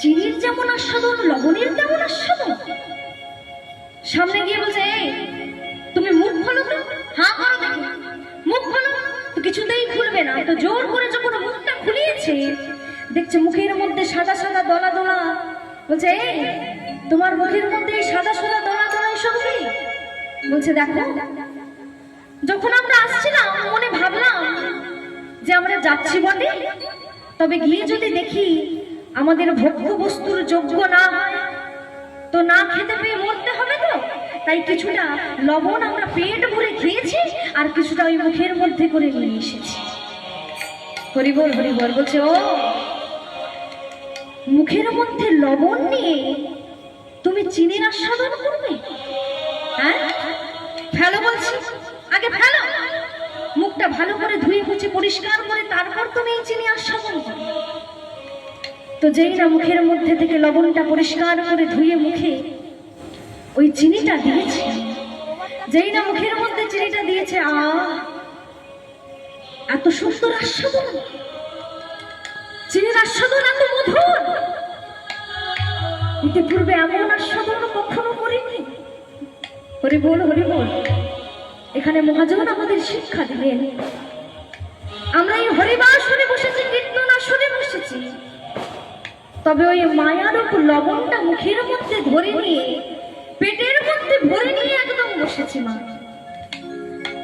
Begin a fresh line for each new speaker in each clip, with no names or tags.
চিনির যেমন আস্বাদন লবণের তেমন আস্বাদন। সামনে গিয়ে বলছে, এই তুমি মুখ খোলো তো। হ্যাঁ করো দেখো, মুখ খোলো। তো কিছুতেই খুলবে না। তো জোর করে যখন মুখটা খুলিয়েছে, দেখছে মুখের মধ্যে সাদা সাদা দলা দলা। বলছে, এই তোমার মুখের মধ্যে সাদা সাদা দলা দলা এসব কি? বলছে, দেখো যখন আমরা আসছিলাম মনে ভাবলাম যে আমরা যাচ্ছি বটে, তবে গিয়ে যদি দেখি আমাদের ভোগ্য বস্তুর যোগ্য না হয় তো না খেতে পেয়ে মরতে হবে। তো তাই কিছুটা লবণ আমরা পেট ভরে খেয়েছি আর কিছুটা ওই মুখের মধ্যে করে নিয়ে এসেছি। হরিবল হরিবল। বলছে, ও মুখের মধ্যে লবণ নিয়ে তুমি চিনির আস্বাদন করবে? হ্যাঁ ফেলো বলছি, আগে ফেলো। মুখটা ভালো করে ধুয়ে মুছে পরিষ্কার করে তারপর তুমি এই চিনি আস্বাদন করো। তো যেই না মুখের মধ্যে থেকে লবণটা পরিষ্কার করে ধুয়ে মুখে ওই চিনিটা দিয়েছে, যেই না মুখের মধ্যে চিনিটা দিয়েছে, এত সুন্দর আস্বাদন, চিনির আস্বাদন এত মধুর, ইতিপূর্বে এমন আস্বাদন কখনো করিনি। হরি বল হরি বল। এখানে মহাজন আমাদের শিক্ষা দিলেন। আমরা এই হরিবাসরে বসেছি, কীর্তন আসরে বসেছি, তবে ওই মায়ারূপ লবণটা মুখের মধ্যে ধরে নিয়ে পেটের মধ্যে ভরে নিয়ে একদম বসেছি মা।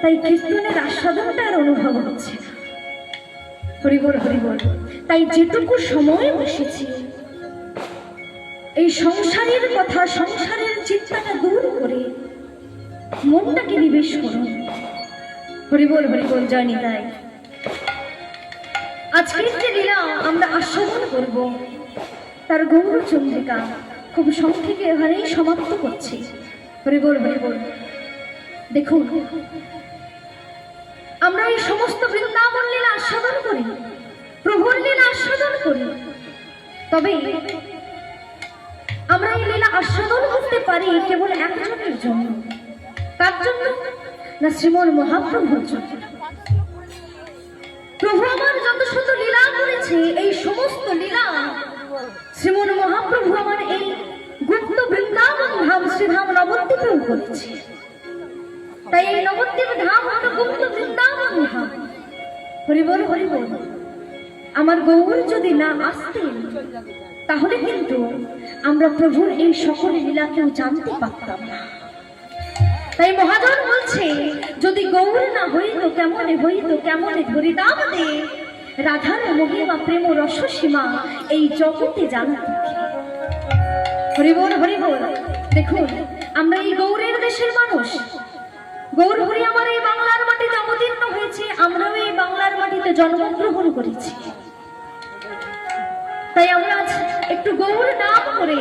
তাই কীর্তনের আস্বাদনটা আর অনুভব হচ্ছে না। হরিবল হরিবল। তাই যেটুকু সময় বসেছি এই সংসারের কথা, সংসারের চিন্তাটা দূর করে মনটাকে নিবেশ করুন। হরিবল হরিবল। জয় নিতাই। আজকের যে লীলা আমরা আস্বাদন করব তার গৌরচন্দ্রিকা খুব সংক্ষেপে এখানেই সমাপ্ত করছি। হরিবল হরিবল। দেখুন, আমরা এই সমস্ত বৃন্দাবন লীলা আস্বাদন করি, প্রভুর লীলা আস্বাদন করি, তবে আমরা এই লীলা আস্বাদন করতে পারি কেবল একজনের জন্য। তার জন্য না, শ্রীমন মহাপ্রভুর জন্য। প্রভু আমার যত শত লীলা করেছে, এই সমস্ত লীলা শ্রীমন মহাপ্রভু আমার এই গুপ্ত বৃন্দাবন ধাম শ্রীধাম নবদ্বীপেও করেছে। তাই এই নবদ্বীপ ধাম হলো গুপ্ত বৃন্দাবন ধাম। হরিবল হরিবল। আমার গৌর যদি না আসতেন তাহলে কিন্তু আমরা প্রভুর এই সকল লীলা কেউ জানতে পারতাম না। তাই মহাজন বলছে, যদি গৌর না হইত কেমনে হইত, কেমনে ধরিতাম দে রাধার মহিমা প্রেম রসসীমা এই জগতে জানা। হরিবল হরিবল। দেখুন, আমরা এই গৌরের দেশের মানুষ। গৌর হরি আমার এই বাংলার মাটিতে অবতীর্ণ হয়েছে, আমরাও এই বাংলার মাটিতে জন্মগ্রহণ করেছি। তাই আমরা একটু গৌর নাম করে